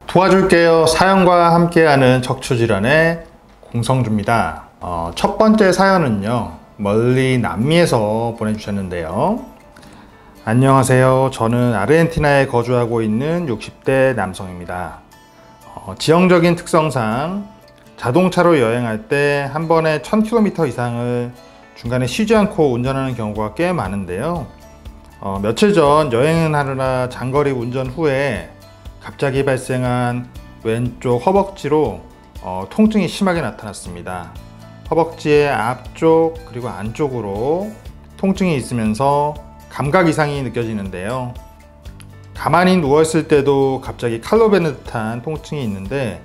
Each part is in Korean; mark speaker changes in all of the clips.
Speaker 1: 도와줄게요. 사연과 함께하는 척추질환의 공성주입니다. 첫 번째 사연은요, 멀리 남미에서 보내주셨는데요. 안녕하세요. 저는 아르헨티나에 거주하고 있는 60대 남성입니다. 지형적인 특성상 자동차로 여행할 때 한 번에 1000km 이상을 중간에 쉬지 않고 운전하는 경우가 꽤 많은데요. 며칠 전 여행을 하느라 장거리 운전 후에 갑자기 발생한 왼쪽 허벅지로 통증이 심하게 나타났습니다. 허벅지의 앞쪽 그리고 안쪽으로 통증이 있으면서 감각 이상이 느껴지는데요. 가만히 누워있을 때도 갑자기 칼로 베는 듯한 통증이 있는데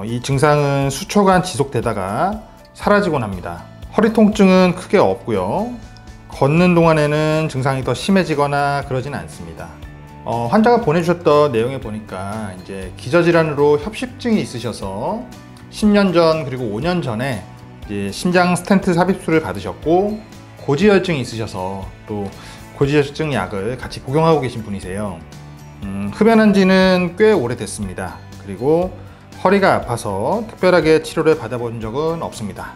Speaker 1: 이 증상은 수초간 지속되다가 사라지곤 합니다. 허리 통증은 크게 없고요. 걷는 동안에는 증상이 더 심해지거나 그러진 않습니다. 환자가 보내주셨던 내용에 보니까 이제 기저질환으로 협식증이 있으셔서 10년 전 그리고 5년 전에 이제 심장 스텐트 삽입술을 받으셨고 고지혈증이 있으셔서 또 고지혈증 약을 같이 복용하고 계신 분이세요. 흡연한 지는 꽤 오래됐습니다. 그리고 허리가 아파서 특별하게 치료를 받아본 적은 없습니다.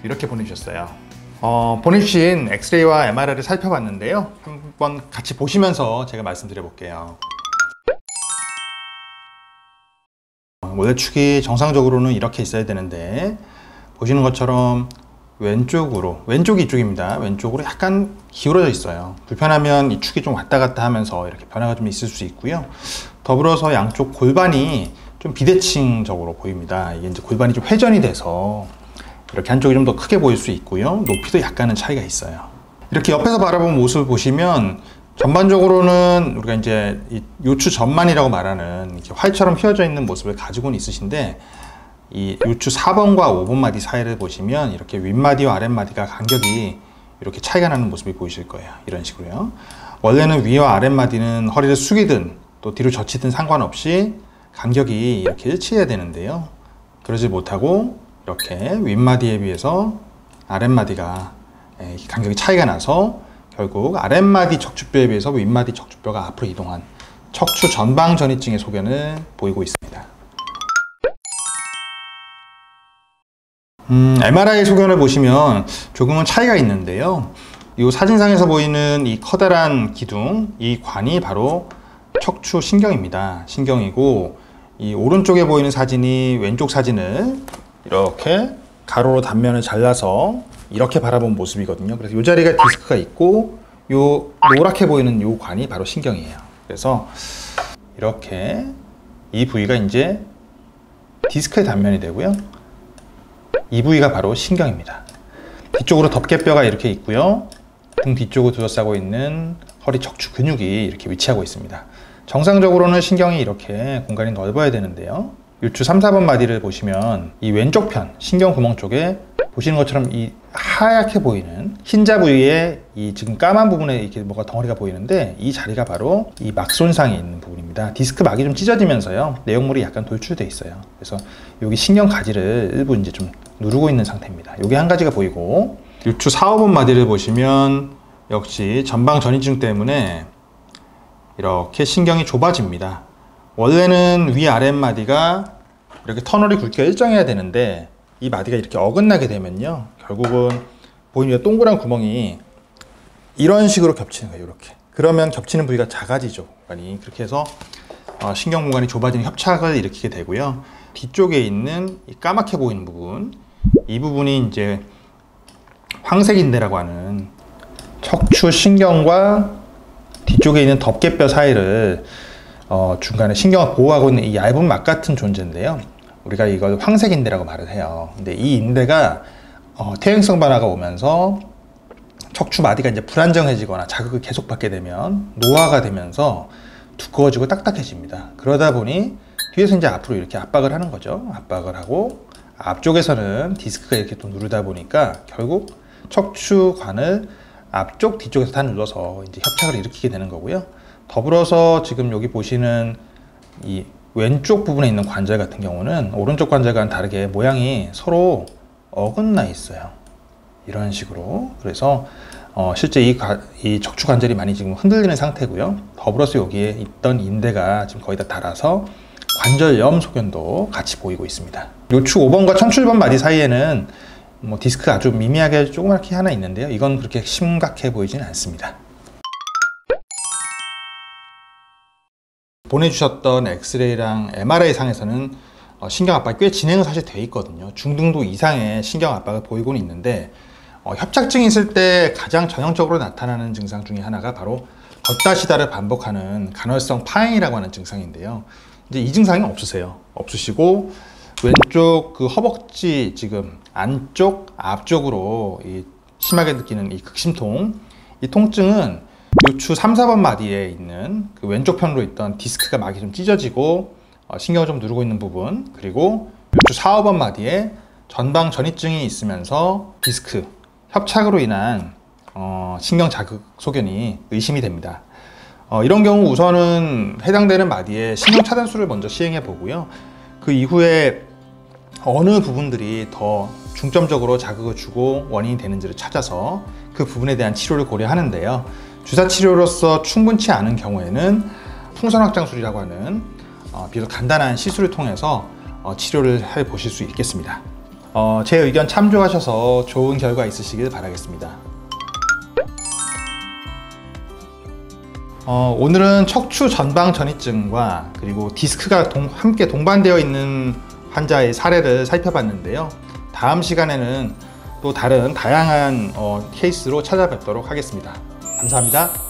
Speaker 1: 이렇게 보내주셨어요. 보내주신 엑스레이와 MRI를 살펴봤는데요. 한번 같이 보시면서 제가 말씀드려 볼게요. 원래 축이 정상적으로는 이렇게 있어야 되는데 보시는 것처럼 왼쪽이 이쪽입니다. 왼쪽으로 약간 기울어져 있어요. 불편하면 이 축이 좀 왔다 갔다 하면서 이렇게 변화가 좀 있을 수 있고요. 더불어서 양쪽 골반이 좀 비대칭적으로 보입니다. 이게 이제 골반이 좀 회전이 돼서 이렇게 한쪽이 좀 더 크게 보일 수 있고요. 높이도 약간은 차이가 있어요. 이렇게 옆에서 바라본 모습을 보시면 전반적으로는 우리가 이제 이 요추 전만이라고 말하는 이렇게 활처럼 휘어져 있는 모습을 가지고는 있으신데 이 요추 4번과 5번 마디 사이를 보시면 이렇게 윗마디와 아랫마디가 간격이 이렇게 차이가 나는 모습이 보이실 거예요. 이런 식으로요. 원래는 위와 아랫마디는 허리를 숙이든 또 뒤로 젖히든 상관없이 간격이 이렇게 일치해야 되는데요. 그러지 못하고 이렇게 윗마디에 비해서 아랫마디가 간격이 차이가 나서 결국 아랫마디 척추뼈에 비해서 윗마디 척추뼈가 앞으로 이동한 척추 전방 전이증의 소견을 보이고 있습니다. MRI 소견을 보시면 조금은 차이가 있는데요. 이 사진상에서 보이는 이 커다란 기둥, 이 관이 바로 척추 신경입니다. 신경이고 이 오른쪽에 보이는 사진이 왼쪽 사진을 이렇게 가로로 단면을 잘라서 이렇게 바라본 모습이거든요. 그래서 이 자리가 디스크가 있고 요 노랗게 보이는 요 관이 바로 신경이에요. 그래서 이렇게 이 부위가 이제 디스크의 단면이 되고요. 이 부위가 바로 신경입니다. 뒤쪽으로 덮개뼈가 이렇게 있고요. 등 뒤쪽을 둘러싸고 있는 허리 척추 근육이 이렇게 위치하고 있습니다. 정상적으로는 신경이 이렇게 공간이 넓어야 되는데요. 요추 3, 4번 마디를 보시면 이 왼쪽 편 신경 구멍 쪽에 보시는 것처럼 이 하얗게 보이는 흰자 부위에 이 지금 까만 부분에 이렇게 뭐가 덩어리가 보이는데 이 자리가 바로 이 막 손상이 있는 부분입니다. 디스크 막이 좀 찢어지면서요. 내용물이 약간 돌출돼 있어요. 그래서 여기 신경 가지를 일부 이제 좀 누르고 있는 상태입니다. 여기 한 가지가 보이고 요추 4, 5번 마디를 보시면 역시 전방 전이증 때문에 이렇게 신경이 좁아집니다. 원래는 위 아랫마디가 이렇게 터널이 굵기가 일정해야 되는데 이 마디가 이렇게 어긋나게 되면요 결국은 보이는 동그란 구멍이 이런 식으로 겹치는 거예요. 이렇게 그러면 겹치는 부위가 작아지죠. 공간이 그렇게 해서 신경 공간이 좁아지는 협착을 일으키게 되고요. 뒤쪽에 있는 이 까맣게 보이는 부분 이 부분이 이제 황색인대라고 하는 척추 신경과 뒤쪽에 있는 덮개뼈 사이를 중간에 신경을 보호하고 있는 이 얇은 막 같은 존재인데요. 우리가 이걸 황색인대라고 말을 해요. 근데 이 인대가 퇴행성 변화가 오면서 척추 마디가 이제 불안정해지거나 자극을 계속 받게 되면 노화가 되면서 두꺼워지고 딱딱해집니다. 그러다 보니 뒤에서 이제 앞으로 이렇게 압박을 하는 거죠. 압박을 하고 앞쪽에서는 디스크가 이렇게 또 누르다 보니까 결국 척추관을 앞쪽 뒤쪽에서 다 눌러서 이제 협착을 일으키게 되는 거고요. 더불어서 지금 여기 보시는 이 왼쪽 부분에 있는 관절 같은 경우는 오른쪽 관절과는 다르게 모양이 서로 어긋나 있어요. 이런 식으로. 그래서 실제 이 척추 관절이 많이 지금 흔들리는 상태고요. 더불어서 여기에 있던 인대가 지금 거의 다 닳아서 관절염 소견도 같이 보이고 있습니다. 요추 5번과 척추 1번 마디 사이에는 디스크가 아주 미미하게 조그맣게 하나 있는데요. 이건 그렇게 심각해 보이지는 않습니다. 보내주셨던 엑스레이랑 MRI 상에서는 신경 압박이 꽤 진행은 사실 돼 있거든요. 중등도 이상의 신경 압박을 보이고는 있는데 협착증이 있을 때 가장 전형적으로 나타나는 증상 중에 하나가 바로 걷다 시다를 반복하는 간헐성 파행이라고 하는 증상인데요. 이제 이 증상이 없으시고 왼쪽 그 허벅지 지금 안쪽 앞쪽으로 심하게 느끼는 이 극심통, 이 통증은 요추 3, 4번 마디에 있는 그 왼쪽 편으로 있던 디스크가 막이 좀 찢어지고 신경을 좀 누르고 있는 부분, 그리고 요추 4, 5번 마디에 전방 전이증이 있으면서 디스크 협착으로 인한 신경 자극 소견이 의심이 됩니다. 이런 경우 우선은 해당되는 마디에 신경 차단술을 먼저 시행해 보고요. 그 이후에 어느 부분들이 더 중점적으로 자극을 주고 원인이 되는지를 찾아서 그 부분에 대한 치료를 고려하는데요. 주사 치료로서 충분치 않은 경우에는 풍선확장술이라고 하는 비교적 간단한 시술을 통해서 치료를 해 보실 수 있겠습니다. 제 의견 참조하셔서 좋은 결과 있으시길 바라겠습니다. 오늘은 척추 전방 전이증과 그리고 디스크가 함께 동반되어 있는 환자의 사례를 살펴봤는데요. 다음 시간에는 또 다른 다양한 케이스로 찾아뵙도록 하겠습니다. 감사합니다.